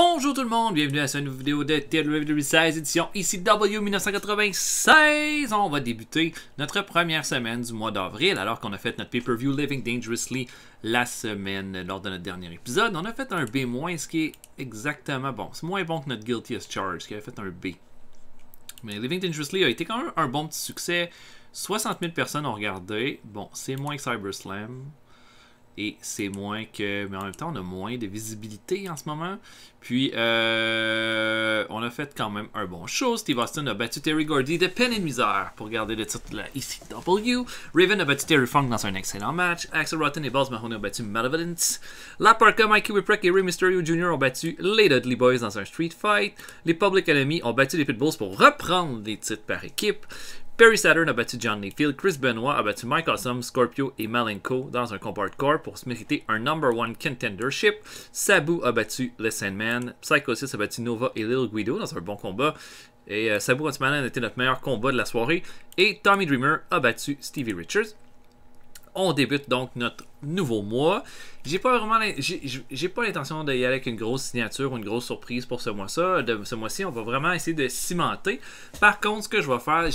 Bonjour tout le monde, bienvenue à cette nouvelle vidéo de WWE 16 édition ECW 1996. On va débuter notre première semaine du mois d'avril alors qu'on a fait notre pay-per-view Living Dangerously la semaine lors de notre dernier épisode. On a fait un B-, ce qui est exactement bon. C'est moins bon que notre Guilty as Charged qui avait fait un B. Mais Living Dangerously a été quand même un bon petit succès. 60 000 personnes ont regardé. Bon, c'est moins que CyberSlam. Et c'est moins que... Mais en même temps, on a moins de visibilité en ce moment. Puis, on a fait quand même un bon show. Steve Austin a battu Terry Gordy de peine et de misère pour garder le titre de la ECW. Raven a battu Terry Funk dans un excellent match. Axel Rotten et Balls Mahoney ont battu Malevolence. La Parka, Mikey Whipwreck et Rey Mysterio Jr. ont battu les Dudley Boys dans un street fight. Les Public Enemy ont battu les Pitbulls pour reprendre les titres par équipe. Perry Saturn a battu John Layfield, Chris Benoit a battu Mike Awesome, Scorpio et Malenko dans un combat hardcore pour se mériter un #1 contendership. Sabu a battu Le Sandman, Psychosis a battu Nova et Lil Guido dans un bon combat. Et Sabu Antimanan a été notre meilleur combat de la soirée. Et Tommy Dreamer a battu Stevie Richards. On débute donc notre nouveau mois. J'ai pas l'intention d'y aller avec une grosse signature ou une grosse surprise pour ce mois-ci. On va vraiment essayer de cimenter. Par contre, ce que je vais faire,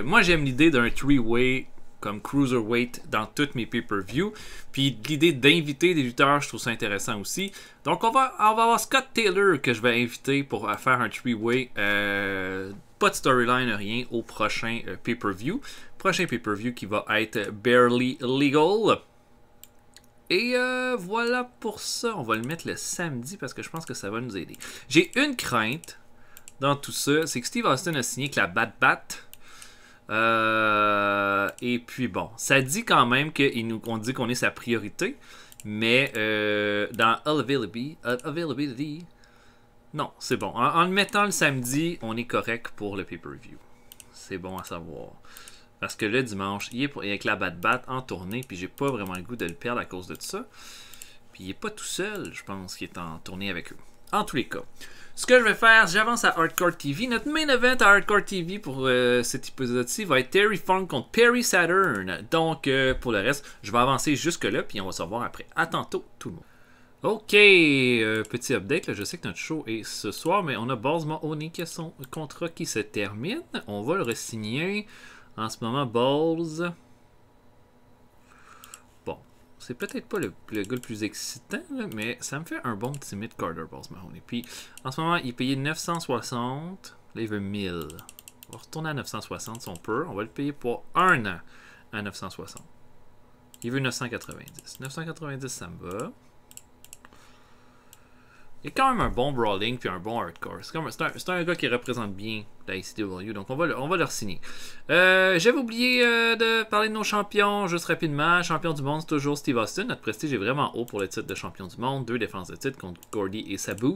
moi j'aime l'idée d'un 3-way comme Cruiserweight dans toutes mes pay-per-views. Puis l'idée d'inviter des lutteurs, je trouve ça intéressant aussi. Donc on va avoir Scott Taylor que je vais inviter pour faire un 3-way. Pas de storyline, rien au prochain pay-per-view. Prochain pay-per-view qui va être Barely Legal. Et voilà pour ça. On va le mettre le samedi parce que je pense que ça va nous aider. J'ai une crainte dans tout ça. C'est que Steve Austin a signé avec la Bat Bat. Et puis bon, ça dit quand même qu'on dit qu'on est sa priorité. Mais dans Availability, non, c'est bon. En le mettant le samedi, on est correct pour le pay-per-view. C'est bon à savoir. Parce que le dimanche, il est avec la Bat en tournée, puis j'ai pas vraiment le goût de le perdre à cause de ça. Puis il est pas tout seul, je pense, qui est en tournée avec eux. En tous les cas, ce que je vais faire, j'avance à Hardcore TV. Notre main event à Hardcore TV pour cet épisode-ci va être Terry Funk contre Perry Saturn. Donc, pour le reste, je vais avancer jusque-là, puis on va se revoir après. À tantôt, tout le monde. Ok, petit update, là, je sais que notre show est ce soir, mais on a Balls Mahoney qui a son contrat qui se termine. On va le re-signer. En ce moment, Balls. Bon, c'est peut-être pas le gars le plus excitant, là, mais ça me fait un bon petit mid-carder, Balls Mahoney. Puis, en ce moment, il est payé 960. Là, il veut 1000. On va retourner à 960 si on peut. On va le payer pour un an à 960. Il veut 990. 990, ça me va. Il y a quand même un bon brawling puis un bon hardcore. C'est un gars qui représente bien la ECW, donc on va le signer. J'avais oublié de parler de nos champions juste rapidement. Champion du monde, c'est toujours Steve Austin. Notre prestige est vraiment haut pour le titre de champion du monde. 2 défenses de titre contre Gordy et Sabu.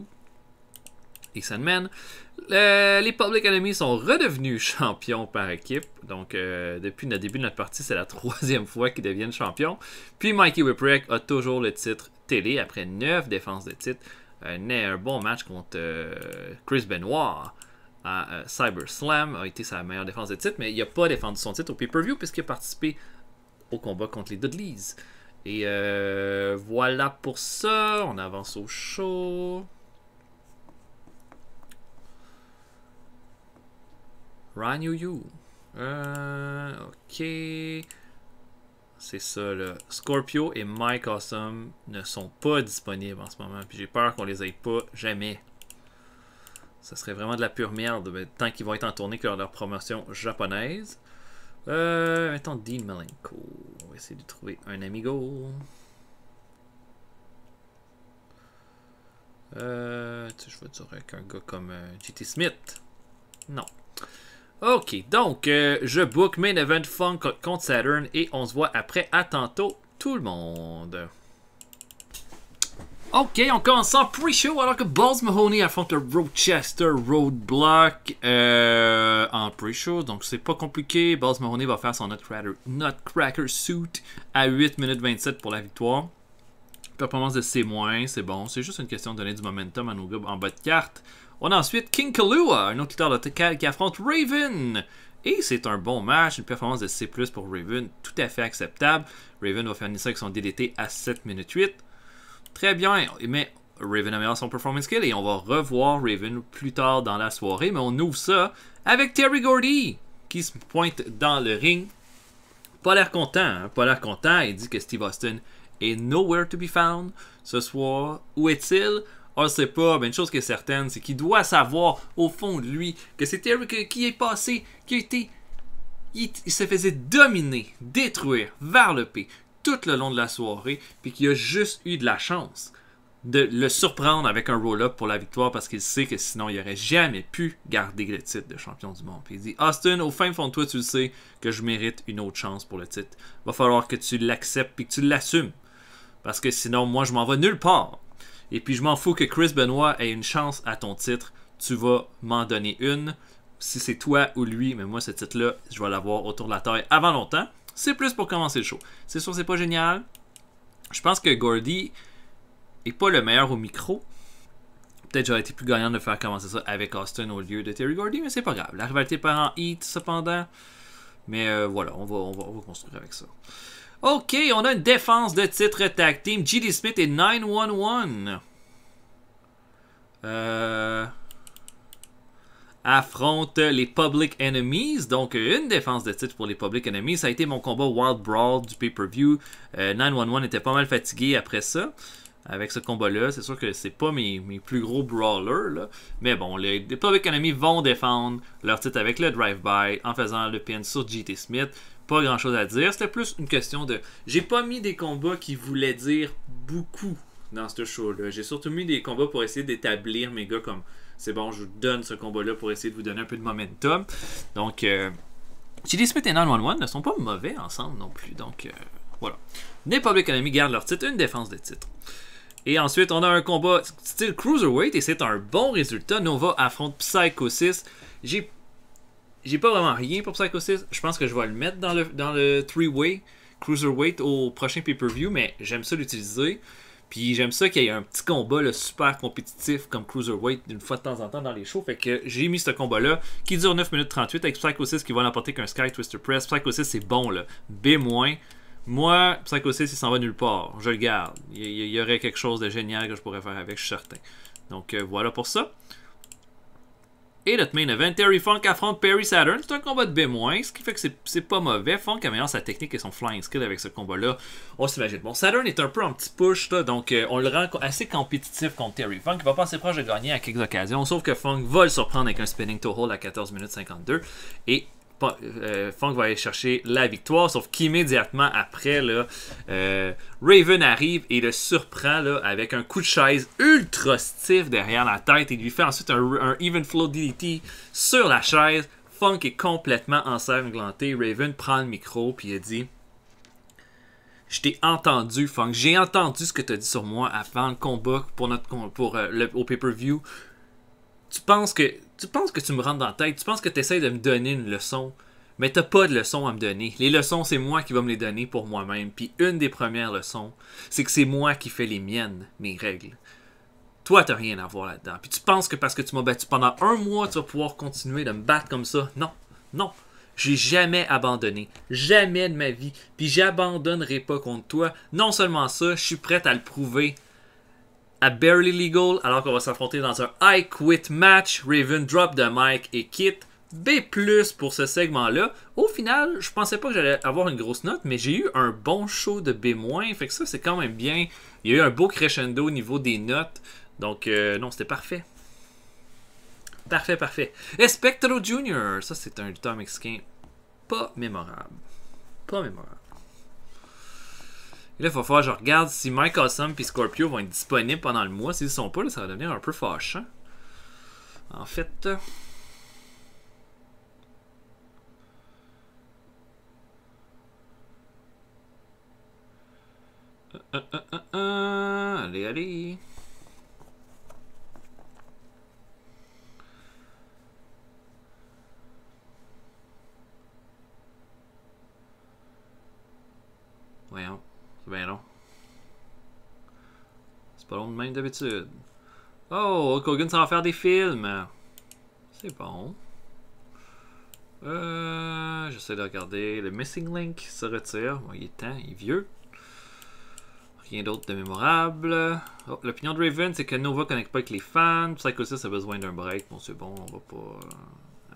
Et Sandman. Les Public Enemy sont redevenus champions par équipe. Donc, depuis le début de notre partie, c'est la 3e fois qu'ils deviennent champions. Puis Mikey Whipwreck a toujours le titre télé après 9 défenses de titre. Un bon match contre Chris Benoit à CyberSlam a été sa meilleure défense de titre, mais il n'a pas défendu son titre au pay-per-view puisqu'il a participé au combat contre les Dudleys. Et voilà pour ça. On avance au show. Ryan Yu. Ok. C'est ça, là. Scorpio et Mike Awesome ne sont pas disponibles en ce moment. Puis j'ai peur qu'on les ait pas jamais. Ça serait vraiment de la pure merde. Mais tant qu'ils vont être en tournée que leur promotion japonaise. Mettons Dean Malenko. On va essayer de trouver un amigo. Je vais dire avec un gars comme JT Smith. Non. Ok, donc je book Main Event Funk contre Saturn et on se voit après. À tantôt, tout le monde. Ok, on commence en pre-show alors que Balls Mahoney affronte le Rochester Roadblock en pre-show. Donc c'est pas compliqué. Balls Mahoney va faire son Nutcracker Suit à 8 minutes 27 pour la victoire. Performance de C-, c'est bon. C'est juste une question de donner du momentum à nos gars en bas de carte. On a ensuite King Kalua, un autre lutteur local qui affronte Raven. Et c'est un bon match, une performance de C+ pour Raven, tout à fait acceptable. Raven va finir ça avec son DDT à 7 minutes 8. Très bien, mais Raven améliore son performance skill et on va revoir Raven plus tard dans la soirée. Mais on ouvre ça avec Terry Gordy qui se pointe dans le ring. Pas l'air content, hein? Pas l'air content. Il dit que Steve Austin est nowhere to be found ce soir. Où est-il? On ne sait pas. Mais une chose qui est certaine, c'est qu'il doit savoir au fond de lui que c'est Terry qui est passé, qui a été... Il se faisait dominer, détruire, varloper tout le long de la soirée, puis qu'il a juste eu de la chance de le surprendre avec un roll-up pour la victoire parce qu'il sait que sinon il n'aurait jamais pu garder le titre de champion du monde. Puis il dit, Austin, au fin fond de toi, tu le sais que je mérite une autre chance pour le titre. Va falloir que tu l'acceptes et que tu l'assumes. Parce que sinon, moi, je m'en vais nulle part. Et puis je m'en fous que Chris Benoit ait une chance à ton titre. Tu vas m'en donner une. Si c'est toi ou lui, mais moi, ce titre-là, je vais l'avoir autour de la taille avant longtemps. C'est plus pour commencer le show. C'est sûr, c'est pas génial. Je pense que Gordy est pas le meilleur au micro. Peut-être j'aurais été plus gagnant de faire commencer ça avec Austin au lieu de Terry Gordy, mais c'est pas grave. La rivalité par en heat, cependant. Mais voilà, on va construire avec ça. Ok, on a une défense de titre tag team. J.D. Smith et 911. Affrontent les Public Enemies. Donc, une défense de titre pour les Public Enemies. Ça a été mon combat Wild Brawl du pay-per-view. 911 était pas mal fatigué après ça. Avec ce combat-là. C'est sûr que c'est pas mes plus gros brawlers. Là. Mais bon, les Public Enemies vont défendre leur titre avec le drive-by en faisant le pin sur J.T. Smith. Pas grand-chose à dire. C'était plus une question de... J'ai pas mis des combats qui voulaient dire beaucoup dans ce show-là. J'ai surtout mis des combats pour essayer d'établir mes gars comme... C'est bon, je vous donne ce combat-là pour essayer de vous donner un peu de momentum. Donc, J.D. Smith et 911 ne sont pas mauvais ensemble non plus. Donc, voilà. Les Public Enemy gardent leur titre, une défense de titre. Et ensuite, on a un combat style Cruiserweight et c'est un bon résultat. Nova affronte Psycho 6. J'ai pas vraiment rien pour Psycho 6. Je pense que je vais le mettre dans le 3-way Cruiserweight au prochain pay-per-view, mais j'aime ça l'utiliser. Puis j'aime ça qu'il y ait un petit combat là, super compétitif comme Cruiserweight d'une fois de temps en temps dans les shows. Fait que j'ai mis ce combat-là qui dure 9 minutes 38 avec Psycho 6 qui va l'emporter qu'un Sky Twister Press. Psycho 6 c'est bon là. B-. Moi, Psycho 6 il s'en va nulle part. Je le garde. Il y aurait quelque chose de génial que je pourrais faire avec, je suis certain. Donc voilà pour ça. Et notre main event, Terry Funk affronte Perry Saturn. C'est un combat de B-, ce qui fait que c'est pas mauvais. Funk améliore sa technique et son flying skill avec ce combat-là. On s'imagine. Bon, Saturn est un peu en petit push, là, donc on le rend assez compétitif contre Terry Funk. Il va pas assez proche de gagner à quelques occasions, sauf que Funk va le surprendre avec un spinning toe hold à 14 minutes 52. Et Funk va aller chercher la victoire, sauf qu'immédiatement après, là, Raven arrive et le surprend là, avec un coup de chaise ultra stiff derrière la tête et lui fait ensuite un even flow DDT sur la chaise. Funk est complètement ensanglanté. Raven prend le micro puis il dit: je t'ai entendu, Funk. J'ai entendu ce que tu as dit sur moi avant le combat au pay-per-view. Tu penses que tu me rentres dans la tête, tu penses que tu essaies de me donner une leçon, mais t'as pas de leçon à me donner. Les leçons, c'est moi qui vais me les donner pour moi-même. Puis une des premières leçons, c'est que c'est moi qui fais les miennes, mes règles. Toi, t'as rien à voir là-dedans. Puis tu penses que parce que tu m'as battu pendant un mois, tu vas pouvoir continuer de me battre comme ça. Non, non. J'ai jamais abandonné. Jamais de ma vie. Puis j'abandonnerai pas contre toi. Non seulement ça, je suis prêt à le prouver à Barely Legal, alors qu'on va s'affronter dans un I Quit match. Raven drop the mic et quitte. B+ pour ce segment-là. Au final, je pensais pas que j'allais avoir une grosse note, mais j'ai eu un bon show de B-. Fait que ça, c'est quand même bien. Il y a eu un beau crescendo au niveau des notes. Donc, non, c'était parfait. Parfait. Espectro Jr. Ça, c'est un lutteur mexicain pas mémorable. Et là, il va falloir que je regarde si Mike Awesome et Scorpio vont être disponibles pendant le mois. S'ils ne sont pas, là, ça va devenir un peu fâchant. En fait... Allez. Voyons. C'est bien long. C'est pas long de même d'habitude. Oh, Hulk Hogan, ça va faire des films. C'est bon. J'essaie de regarder. Le Missing Link se retire. Bon, il est temps, il est vieux. Rien d'autre de mémorable. Oh, l'opinion de Raven, c'est que Nova ne connecte pas avec les fans. Psycho 6 a besoin d'un break. Bon, c'est bon, on va pas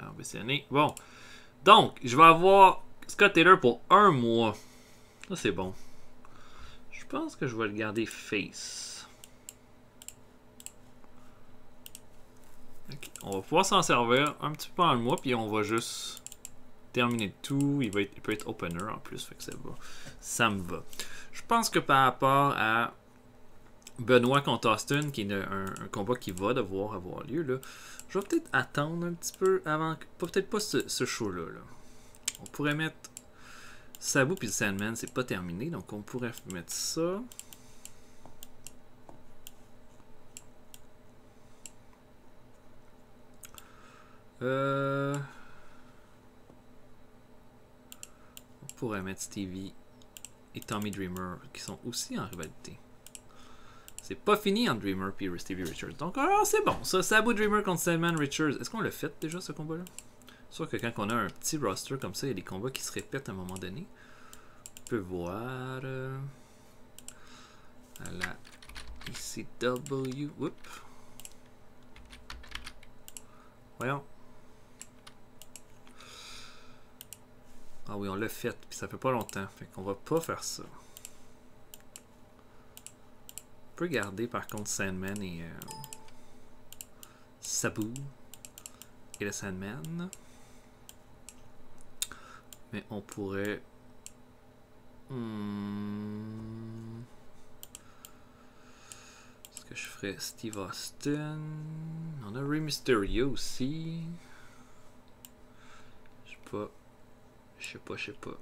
ambitionner. Bon. Donc, je vais avoir Scott Taylor pour 1 mois. Ça, c'est bon. Je pense que je vais le garder face. Okay. On va pouvoir s'en servir un petit peu en 1 mois, puis on va juste terminer tout. Il peut être opener en plus, fait que ça va. Ça me va. Je pense que par rapport à Benoit contre Austin, qui est un combat qui va devoir avoir lieu, là, je vais peut-être attendre un petit peu avant. Peut-être pas ce show-là. Là. On pourrait mettre Sabu puis le Sandman, c'est pas terminé, donc on pourrait mettre ça. On pourrait mettre Stevie et Tommy Dreamer qui sont aussi en rivalité. C'est pas fini entre Dreamer et Stevie Richards. Donc c'est bon. Ça, Sabu Dreamer contre Sandman Richards. Est-ce qu'on l'a fait déjà ce combat-là? C'est sûr que quand on a un petit roster comme ça, il y a des combats qui se répètent à un moment donné. On peut voir à la ECW. Oups. Voyons. Ah oui, on l'a fait, puis ça fait pas longtemps. Fait qu'on va pas faire ça. On peut garder par contre Sandman et Sabu et le Sandman. Mais on pourrait... Est-ce que je ferais Steve Austin? On a Rey Mysterio aussi. Je sais pas. Je sais pas.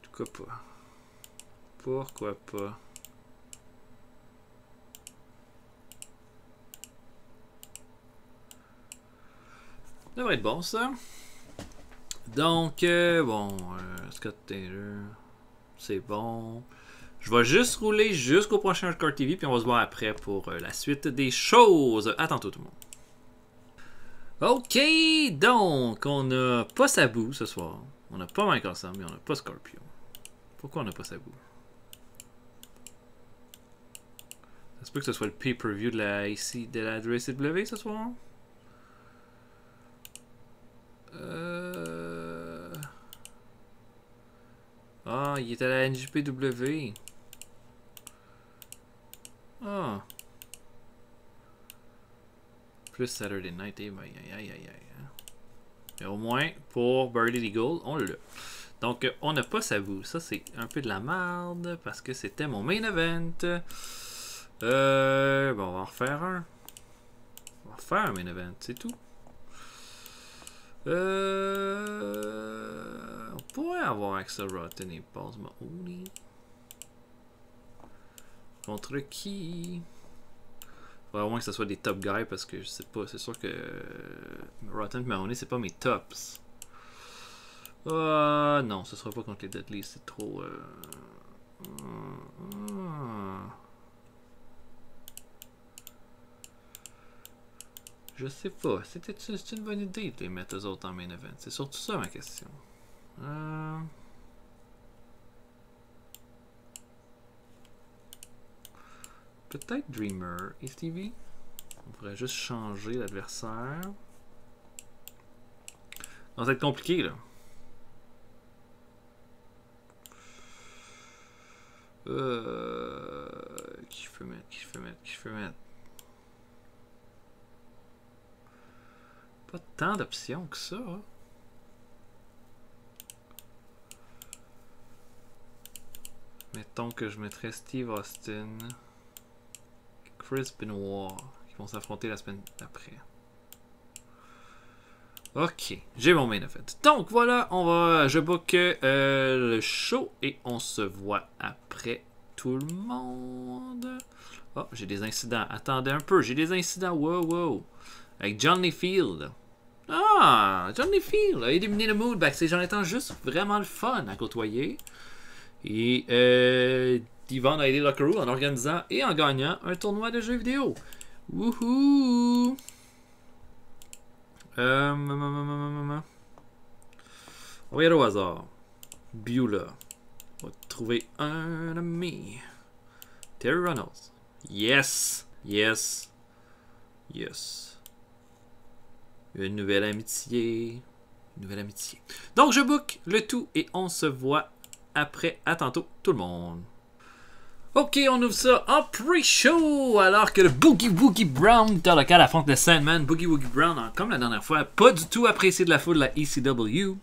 Pourquoi pas? Pourquoi pas? Ça devrait être bon ça. Donc, bon, Scott Taylor, c'est bon. Je vais juste rouler jusqu'au prochain Hardcore TV, puis on va se voir après pour la suite des choses. À tantôt tout le monde. Ok, donc, on n'a pas Sabu ce soir. On n'a pas Mike Awesome, mais on n'a pas Scorpio. Pourquoi on n'a pas Sabu? Ça se peut que ce soit le pay-per-view de la ECW ce soir? Ah, il est à la NJPW. Ah. Plus Saturday Night, aïe aïe aïe aïe. Mais au moins, pour Burly Legal, on l'a. Donc, on n'a pas Sabu. Ça, c'est un peu de la merde parce que c'était mon main event. Bon, on va en refaire un. On va refaire un main event, c'est tout. On pourrait avoir Axel Rotten et Paul Mahoney. Contre qui? Faudrait au moins que ce soit des top guys parce que je sais pas, c'est sûr que Rotten et Mahoney c'est pas mes tops. Non, ce sera pas contre les Dudley, c'est trop. Je sais pas, c'est une bonne idée de les mettre eux autres en main event. C'est surtout ça ma question. Peut-être Dreamer et Stevie. On pourrait juste changer l'adversaire. Ça va être compliqué là. Qui je peux mettre? Pas tant d'options que ça. Hein? Mettons que je mettrais Steve Austin, Chris Benoit, qui vont s'affronter la semaine d'après. Ok, j'ai mon main event. Donc voilà, je book le show et on se voit après tout le monde. Oh, j'ai des incidents. Attendez un peu, j'ai des incidents. Wow. Avec Johnny Field. Ah, Johnny Field a éliminé le Mood backstage en étant juste vraiment le fun à côtoyer. Et Yvonne a aidé Lockeroo en organisant et en gagnant un tournoi de jeux vidéo. Wouhou! On va y aller au hasard. Beulah. On va trouver un ami. Terry Reynolds. Yes! Yes! Yes. Une nouvelle amitié. Une nouvelle amitié. Donc, je book le tout et on se voit après. À tantôt, tout le monde. Ok, on ouvre ça en pre-show alors que le Boogie Woogie Brown dans le cas affronte le Sandman. Boogie Woogie Brown, comme la dernière fois, pas du tout apprécié de la foule de la ECW.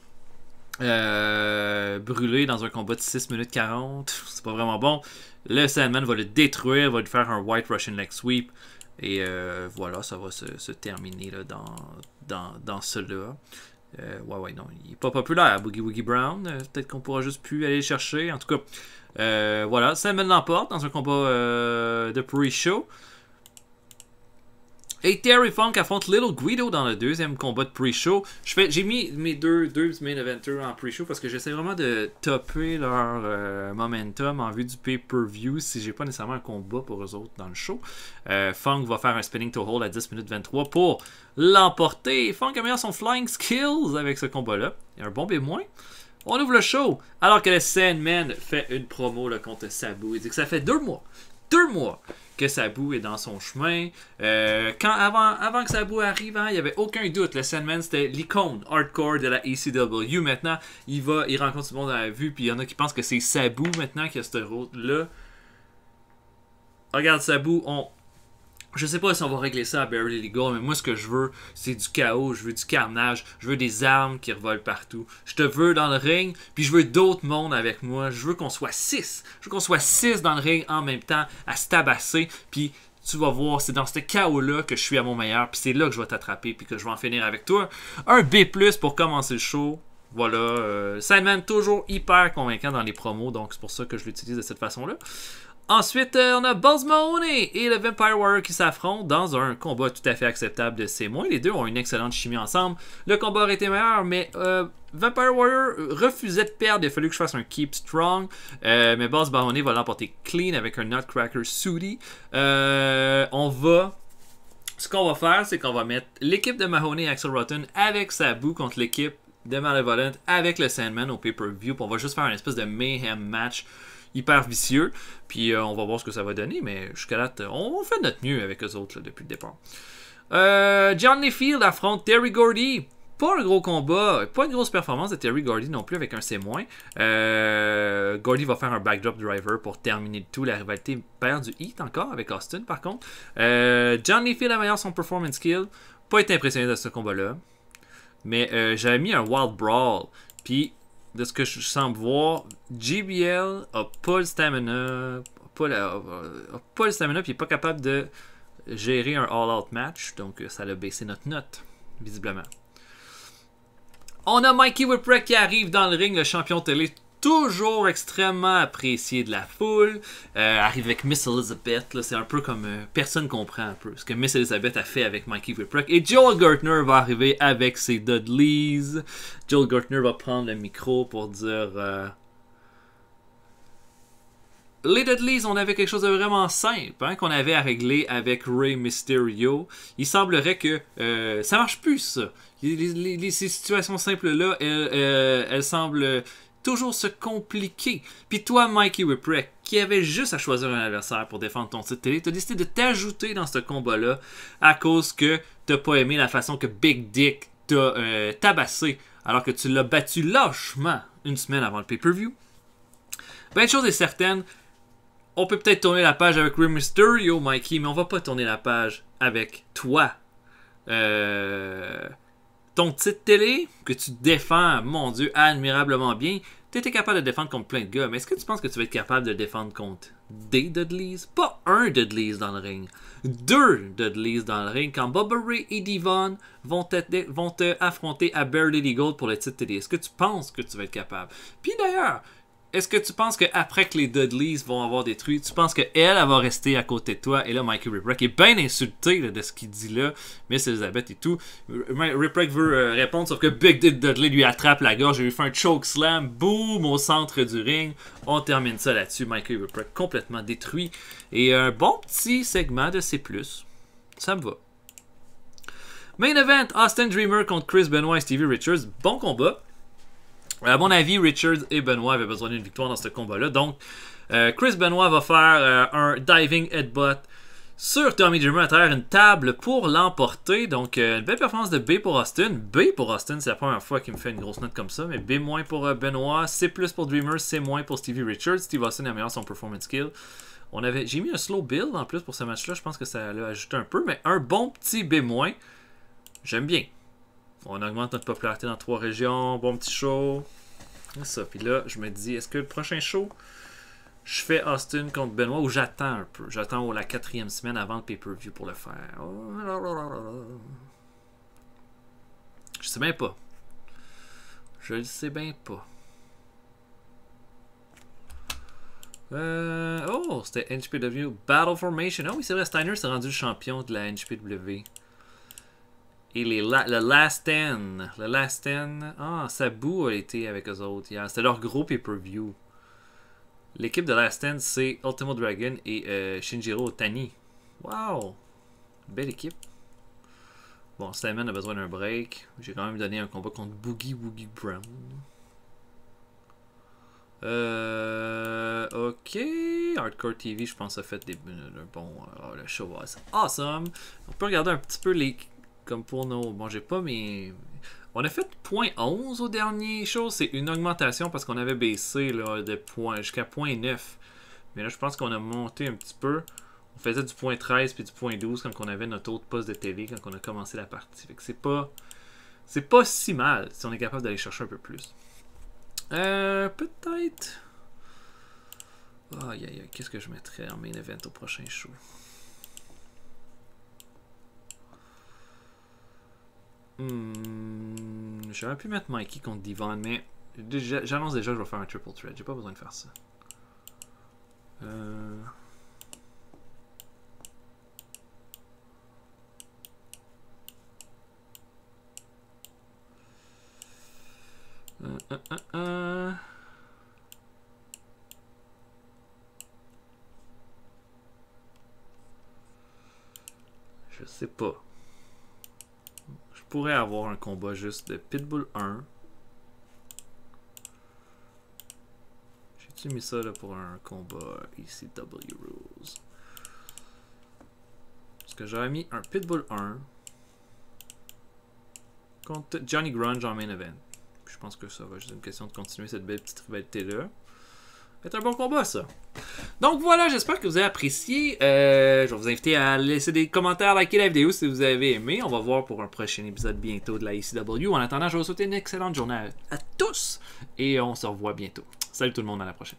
Brûlé dans un combat de 6 minutes 40. C'est pas vraiment bon. Le Sandman va le détruire, va lui faire un White Russian Leg Sweep. Et voilà, ça va se terminer là, dans cela. Ouais, non, il est pas populaire, Boogie Woogie Brown. Peut-être qu'on pourra juste plus aller le chercher. En tout cas, voilà, Sandman l'emporte dans un combat de pre-show. Et Terry Funk affronte Little Guido dans le deuxième combat de pre-show. J'ai mis mes deux main eventers en pre-show parce que j'essaie vraiment de topper leur momentum en vue du pay-per-view si j'ai pas nécessairement un combat pour eux autres dans le show. Funk va faire un spinning toe hold à 10 minutes 23 pour l'emporter. Funk améliore son flying skills avec ce combat-là. Il y a un bon B-. On ouvre le show alors que le Sandman fait une promo là, contre Sabu. Il dit que ça fait 2 mois. 2 mois que Sabu est dans son chemin. Avant que Sabu arrive, il n'y avait aucun doute. Le Sandman, c'était l'icône hardcore de la ECW. Maintenant, il rencontre tout le monde dans la vue, puis il y en a qui pensent que c'est Sabu maintenant qui a ce rôle-là. Regarde Sabu, je sais pas si on va régler ça à Barely Legal, mais moi ce que je veux, c'est du chaos, je veux du carnage, je veux des armes qui revolent partout. Je te veux dans le ring, puis je veux d'autres mondes avec moi. Je veux qu'on soit 6. Je veux qu'on soit 6 dans le ring en même temps, à se tabasser, puis tu vas voir, c'est dans ce chaos-là que je suis à mon meilleur, puis c'est là que je vais t'attraper, puis que je vais en finir avec toi. Un B+, pour commencer le show. Voilà, Sandman toujours hyper convaincant dans les promos, donc c'est pour ça que je l'utilise de cette façon-là. Ensuite, on a Balls Mahoney et le Vampire Warrior qui s'affrontent dans un combat tout à fait acceptable de C-. Les deux ont une excellente chimie ensemble. Le combat aurait été meilleur, mais Vampire Warrior refusait de perdre. Il a fallu que je fasse un Keep Strong. Mais Balls Mahoney va l'emporter clean avec un Nutcracker Sooty. Ce qu'on va faire, c'est qu'on va mettre l'équipe de Mahoney et Axel Rotten avec Sabu contre l'équipe de Malevolent avec le Sandman au pay-per-view. On va juste faire une espèce de mayhem match hyper vicieux, puis on va voir ce que ça va donner, mais jusqu'à là, on fait notre mieux avec eux autres là, depuis le départ. John Layfield affronte Terry Gordy. Pas un gros combat, pas une grosse performance de Terry Gordy non plus avec un C-. Gordy va faire un backdrop driver pour terminer le tout. La rivalité perd du heat encore avec Austin par contre. John Layfield améliore son performance skill. Pas été impressionné de ce combat-là. Mais j'avais mis un Wild Brawl. Puis de ce que je semble voir, JBL a pas le stamina, puis il n'est pas capable de gérer un all-out match, donc ça a baissé notre note, visiblement. On a Mikey Whipwreck qui arrive dans le ring, le champion télé, toujours extrêmement apprécié de la foule. Arrive avec Miss Elizabeth, c'est un peu comme personne comprend un peu ce que Miss Elizabeth a fait avec Mikey Whipwreck. Et Joel Gertner va arriver avec ses Dudleys. Joel Gertner va prendre le micro pour dire les Dudleys, on avait quelque chose de vraiment simple qu'on avait à régler avec Rey Mysterio. Il semblerait que ça marche plus ça. Ces situations simples-là, elles semblent toujours se compliquer. Puis toi, Mikey Whipwreck, qui avait juste à choisir un adversaire pour défendre ton titre télé, t'as décidé de t'ajouter dans ce combat-là à cause que t'as pas aimé la façon que Big Dick t'a tabassé alors que tu l'as battu lâchement une semaine avant le pay-per-view. Ben, une chose est certaine, on peut peut-être tourner la page avec Rey Mysterio, Mikey, mais on va pas tourner la page avec toi. Ton titre télé, que tu défends, mon Dieu, admirablement bien, tu étais capable de défendre contre plein de gars, mais est-ce que tu penses que tu vas être capable de défendre contre des Dudleys? Pas un Dudleys dans le ring, 2 Dudleys dans le ring, quand Bubba Ray et Devon vont te affronter à Barely Legal pour le titre télé. Est-ce que tu penses que tu vas être capable? Puis d'ailleurs, est-ce que tu penses qu'après que les Dudleys vont avoir détruit, tu penses qu'elle va rester à côté de toi? Et là, Mikey Whipwreck est bien insulté là, de ce qu'il dit là. Miss Elizabeth et tout. Whipwreck veut répondre, sauf que Big Dick Dudley lui attrape la gorge. Il lui fait un choke slam. Boum! Au centre du ring. On termine ça là-dessus. Mikey Whipwreck complètement détruit. Et un bon petit segment de C+. Ça me va. Main event, Austin Dreamer contre Chris Benoit et Stevie Richards. Bon combat. À mon avis, Richards et Benoit avaient besoin d'une victoire dans ce combat-là. Donc, Chris Benoit va faire un diving headbutt sur Tommy Dreamer à travers une table pour l'emporter. Donc, une belle performance de B pour Austin. B pour Austin, c'est la première fois qu'il me fait une grosse note comme ça. Mais B- pour Benoit, C+ pour Dreamer, C- pour Stevie Richards. Steve Austin améliore son performance skill. J'ai mis un slow build en plus pour ce match-là. Je pense que ça l'a ajouté un peu. Mais un bon petit B-. J'aime bien. On augmente notre popularité dans 3 régions. Bon petit show. C'est ça. Puis là, je me dis, est-ce que le prochain show, je fais Austin contre Benoit ou j'attends un peu? J'attends la 4e semaine avant le pay-per-view pour le faire. Je sais bien pas. Je le sais bien pas. C'était NJPW Battle Formation. Oh oui, c'est vrai, Steiner s'est rendu le champion de la NJPW. Et le Last Stand. Le Last Stand. Ah, Sabu a été avec eux autres hier. C'était leur gros pay-per-view. L'équipe de Last Stand, c'est Ultimo Dragon et Shinjiro Tani. Wow! Belle équipe. Bon, Steinman a besoin d'un break. J'ai quand même donné un combat contre Boogie Woogie Brown. Ok. Hardcore TV, je pense, a fait un bon. Le show was awesome. On peut regarder un petit peu les. Comme pour nos. Bon, j'ai pas mes. On a fait .11 au dernier show. C'est une augmentation parce qu'on avait baissé là, de jusqu'à .9. Mais là, je pense qu'on a monté un petit peu. On faisait du .13 puis du .12 quand on avait notre autre poste de télé, quand on a commencé la partie. Fait que c'est pas si mal si on est capable d'aller chercher un peu plus. Peut-être. Aïe, qu'est-ce que je mettrais en main event au prochain show? J'aurais pu mettre Mikey contre Devon, mais j'annonce déjà que je vais faire un triple threat. J'ai pas besoin de faire ça. Je sais pas. Je pourrais avoir un combat juste de Pitbull 1. J'ai mis ça là pour un combat ECW Rules. Parce que j'aurais mis un Pitbull 1 contre Johnny Grunge en main event. Puis je pense que ça va juste une question de continuer cette belle petite rivalité-là. C'est un bon combat, ça. Donc voilà, j'espère que vous avez apprécié. Je vais vous inviter à laisser des commentaires, liker la vidéo si vous avez aimé. On va voir pour un prochain épisode bientôt de la ECW. En attendant, je vais vous souhaiter une excellente journée à tous. Et on se revoit bientôt. Salut tout le monde, à la prochaine.